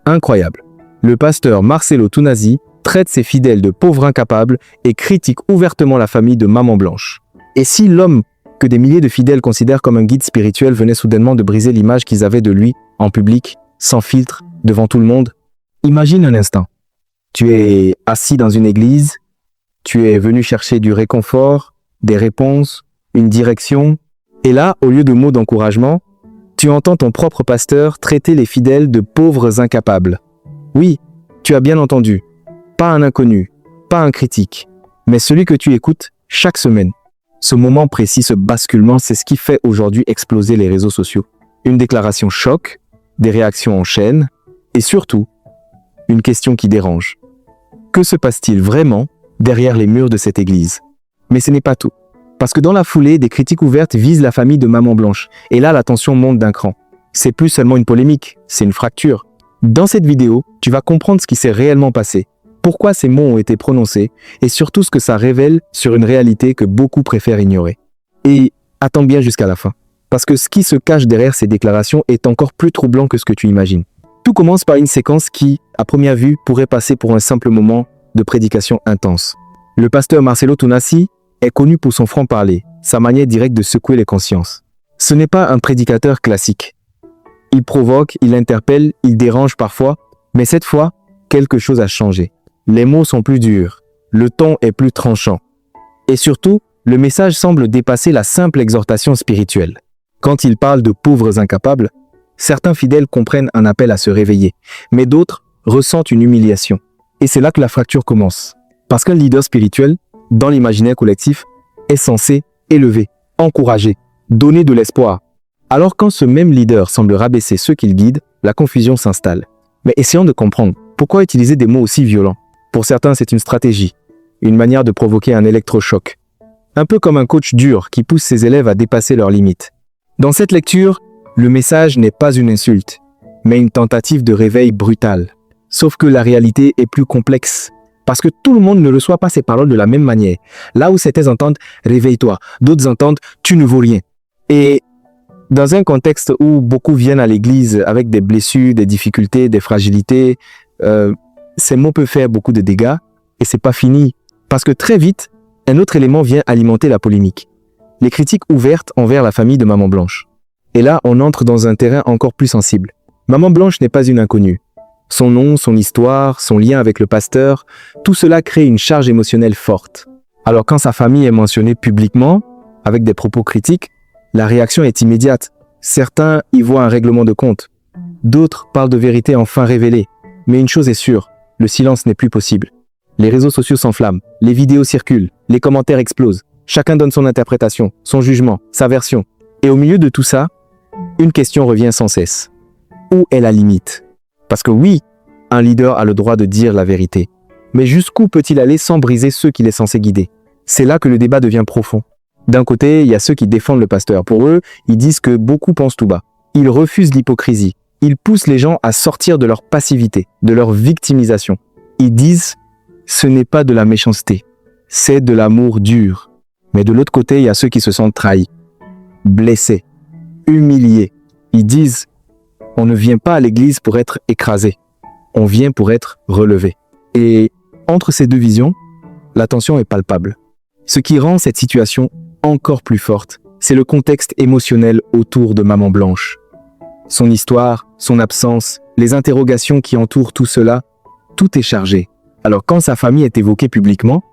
incroyable. Le pasteur Marcelo Tounasi traite ses fidèles de pauvres incapables et critique ouvertement la famille de Maman Blanche. Et si l'homme que des milliers de fidèles considèrent comme un guide spirituel venait soudainement de briser l'image qu'ils avaient de lui en public, sans filtre, devant tout le monde? Imagine un instant. Tu es assis dans une église, tu es venu chercher du réconfort, des réponses, une direction, et là, au lieu de mots d'encouragement, tu entends ton propre pasteur traiter les fidèles de pauvres incapables. Oui, tu as bien entendu. Pas un inconnu, pas un critique, mais celui que tu écoutes chaque semaine. Ce moment précis, ce basculement, c'est ce qui fait aujourd'hui exploser les réseaux sociaux. Une déclaration choc, des réactions en chaîne, et surtout, une question qui dérange. Que se passe-t-il vraiment derrière les murs de cette église? Mais ce n'est pas tout. Parce que dans la foulée, des critiques ouvertes visent la famille de Maman Blanche. Et là, la tension monte d'un cran. C'est plus seulement une polémique, c'est une fracture. Dans cette vidéo, tu vas comprendre ce qui s'est réellement passé, pourquoi ces mots ont été prononcés, et surtout ce que ça révèle sur une réalité que beaucoup préfèrent ignorer. Et attends bien jusqu'à la fin. Parce que ce qui se cache derrière ces déclarations est encore plus troublant que ce que tu imagines. Tout commence par une séquence qui, à première vue, pourrait passer pour un simple moment de prédication intense. Le pasteur Marcelo Tounasi est connu pour son franc-parler, sa manière directe de secouer les consciences. Ce n'est pas un prédicateur classique. Il provoque, il interpelle, il dérange parfois, mais cette fois, quelque chose a changé. Les mots sont plus durs, le ton est plus tranchant. Et surtout, le message semble dépasser la simple exhortation spirituelle. Quand il parle de pauvres incapables, certains fidèles comprennent un appel à se réveiller, mais d'autres ressentent une humiliation. Et c'est là que la fracture commence. Parce qu'un leader spirituel, dans l'imaginaire collectif, est censé élever, encourager, donner de l'espoir. Alors quand ce même leader semble rabaisser ceux qu'il guide, la confusion s'installe. Mais essayons de comprendre, pourquoi utiliser des mots aussi violents? Pour certains, c'est une stratégie, une manière de provoquer un électrochoc. Un peu comme un coach dur qui pousse ses élèves à dépasser leurs limites. Dans cette lecture, le message n'est pas une insulte, mais une tentative de réveil brutal. Sauf que la réalité est plus complexe. Parce que tout le monde ne reçoit pas ces paroles de la même manière. Là où certains entendent « réveille-toi », d'autres entendent « tu ne vaux rien ». Et dans un contexte où beaucoup viennent à l'église avec des blessures, des difficultés, des fragilités, ces mots peuvent faire beaucoup de dégâts et c'est pas fini. Parce que très vite, un autre élément vient alimenter la polémique. Les critiques ouvertes envers la famille de Maman Blanche. Et là, on entre dans un terrain encore plus sensible. Maman Blanche n'est pas une inconnue. Son nom, son histoire, son lien avec le pasteur, tout cela crée une charge émotionnelle forte. Alors quand sa famille est mentionnée publiquement, avec des propos critiques, la réaction est immédiate. Certains y voient un règlement de compte. D'autres parlent de vérité enfin révélée. Mais une chose est sûre, le silence n'est plus possible. Les réseaux sociaux s'enflamment, les vidéos circulent, les commentaires explosent. Chacun donne son interprétation, son jugement, sa version. Et au milieu de tout ça, une question revient sans cesse. Où est la limite? Parce que oui, un leader a le droit de dire la vérité. Mais jusqu'où peut-il aller sans briser ceux qu'il est censé guider? C'est là que le débat devient profond. D'un côté, il y a ceux qui défendent le pasteur. Pour eux, ils disent que beaucoup pensent tout bas. Ils refusent l'hypocrisie. Ils poussent les gens à sortir de leur passivité, de leur victimisation. Ils disent « ce n'est pas de la méchanceté, c'est de l'amour dur ». Mais de l'autre côté, il y a ceux qui se sentent trahis, blessés, humiliés. Ils disent « on ne vient pas à l'église pour être écrasé, on vient pour être relevé ». Et entre ces deux visions, la tension est palpable. Ce qui rend cette situation encore plus forte, c'est le contexte émotionnel autour de Maman Blanche. Son histoire, son absence, les interrogations qui entourent tout cela, tout est chargé. Alors quand sa famille est évoquée publiquement,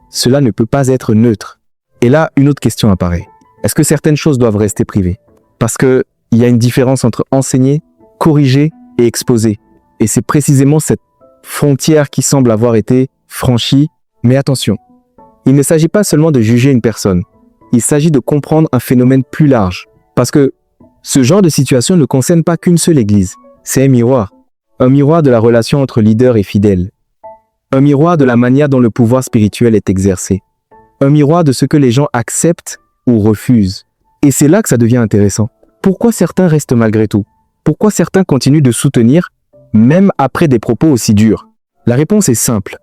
cela ne peut pas être neutre. Et là, une autre question apparaît. Est-ce que certaines choses doivent rester privées? Parce qu'il y a une différence entre enseigner, corriger et exposer. Et c'est précisément cette frontière qui semble avoir été franchie. Mais attention, il ne s'agit pas seulement de juger une personne. Il s'agit de comprendre un phénomène plus large. Parce que ce genre de situation ne concerne pas qu'une seule église. C'est un miroir. Un miroir de la relation entre leader et fidèle. Un miroir de la manière dont le pouvoir spirituel est exercé. Un miroir de ce que les gens acceptent ou refusent. Et c'est là que ça devient intéressant. Pourquoi certains restent malgré tout? Pourquoi certains continuent de soutenir, même après des propos aussi durs? La réponse est simple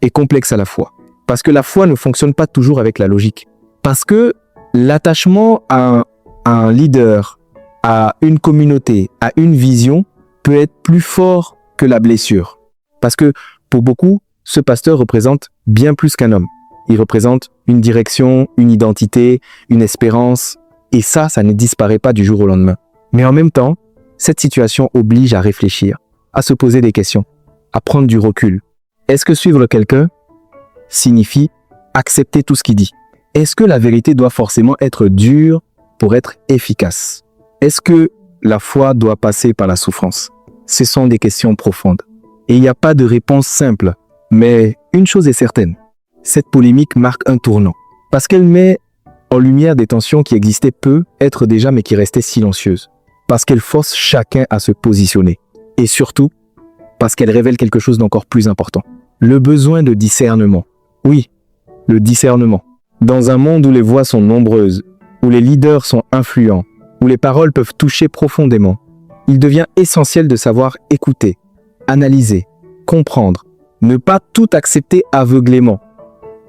et complexe à la fois. Parce que la foi ne fonctionne pas toujours avec la logique. Parce que l'attachement à un leader, à une communauté, à une vision, peut être plus fort que la blessure. Parce que pour beaucoup, ce pasteur représente bien plus qu'un homme. Il représente une direction, une identité, une espérance. Et ça ne disparaît pas du jour au lendemain. Mais en même temps, cette situation oblige à réfléchir, à se poser des questions, à prendre du recul. Est-ce que suivre quelqu'un signifie accepter tout ce qu'il dit? Est-ce que la vérité doit forcément être dure pour être efficace? Est-ce que la foi doit passer par la souffrance? Ce sont des questions profondes. Et il n'y a pas de réponse simple. Mais une chose est certaine, cette polémique marque un tournant. Parce qu'elle met en lumière des tensions qui existaient peu, être déjà, mais qui restaient silencieuses. Parce qu'elle force chacun à se positionner. Et surtout, parce qu'elle révèle quelque chose d'encore plus important. Le besoin de discernement. Oui, le discernement. Dans un monde où les voix sont nombreuses, où les leaders sont influents, où les paroles peuvent toucher profondément, il devient essentiel de savoir écouter, analyser, comprendre, ne pas tout accepter aveuglément,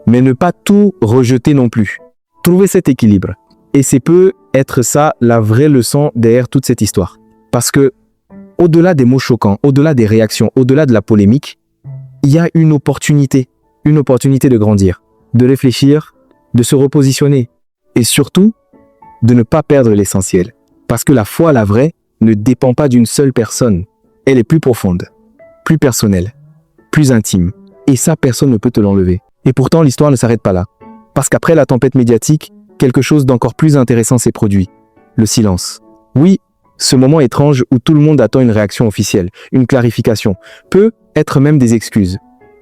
mais ne pas tout rejeter non plus. Trouver cet équilibre. Et c'est peut être ça la vraie leçon derrière toute cette histoire. Parce que, au-delà des mots choquants, au-delà des réactions, au-delà de la polémique, il y a une opportunité de grandir, de réfléchir, de se repositionner et surtout, de ne pas perdre l'essentiel. Parce que la foi, la vraie, ne dépend pas d'une seule personne. Elle est plus profonde, plus personnelle, plus intime. Et ça, personne ne peut te l'enlever. Et pourtant, l'histoire ne s'arrête pas là. Parce qu'après la tempête médiatique, quelque chose d'encore plus intéressant s'est produit. Le silence. Oui, ce moment étrange où tout le monde attend une réaction officielle, une clarification, peut être même des excuses.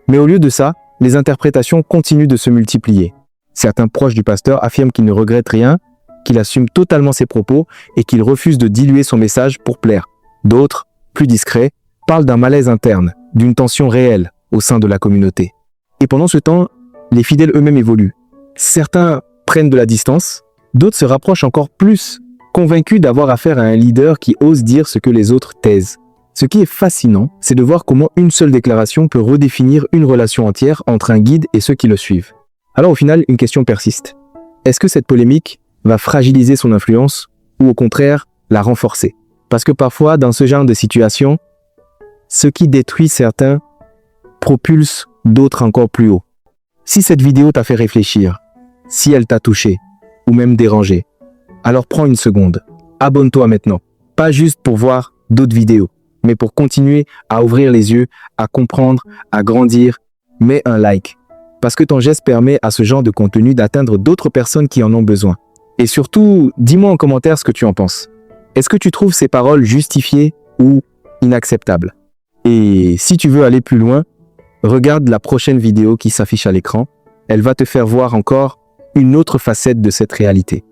Mais au lieu de ça, les interprétations continuent de se multiplier. Certains proches du pasteur affirment qu'il ne regrette rien, qu'il assume totalement ses propos et qu'il refuse de diluer son message pour plaire. D'autres, plus discrets, parlent d'un malaise interne, d'une tension réelle au sein de la communauté. Et pendant ce temps, les fidèles eux-mêmes évoluent. Certains prennent de la distance, d'autres se rapprochent encore plus, convaincus d'avoir affaire à un leader qui ose dire ce que les autres taisent. Ce qui est fascinant, c'est de voir comment une seule déclaration peut redéfinir une relation entière entre un guide et ceux qui le suivent. Alors au final, une question persiste. Est-ce que cette polémique va fragiliser son influence ou au contraire la renforcer? Parce que parfois, dans ce genre de situation, ce qui détruit certains propulse d'autres encore plus haut. Si cette vidéo t'a fait réfléchir, si elle t'a touché ou même dérangé, alors prends une seconde. Abonne-toi maintenant. Pas juste pour voir d'autres vidéos, mais pour continuer à ouvrir les yeux, à comprendre, à grandir. Mets un like. Parce que ton geste permet à ce genre de contenu d'atteindre d'autres personnes qui en ont besoin. Et surtout, dis-moi en commentaire ce que tu en penses. Est-ce que tu trouves ces paroles justifiées ou inacceptables? Et si tu veux aller plus loin, regarde la prochaine vidéo qui s'affiche à l'écran. Elle va te faire voir encore une autre facette de cette réalité.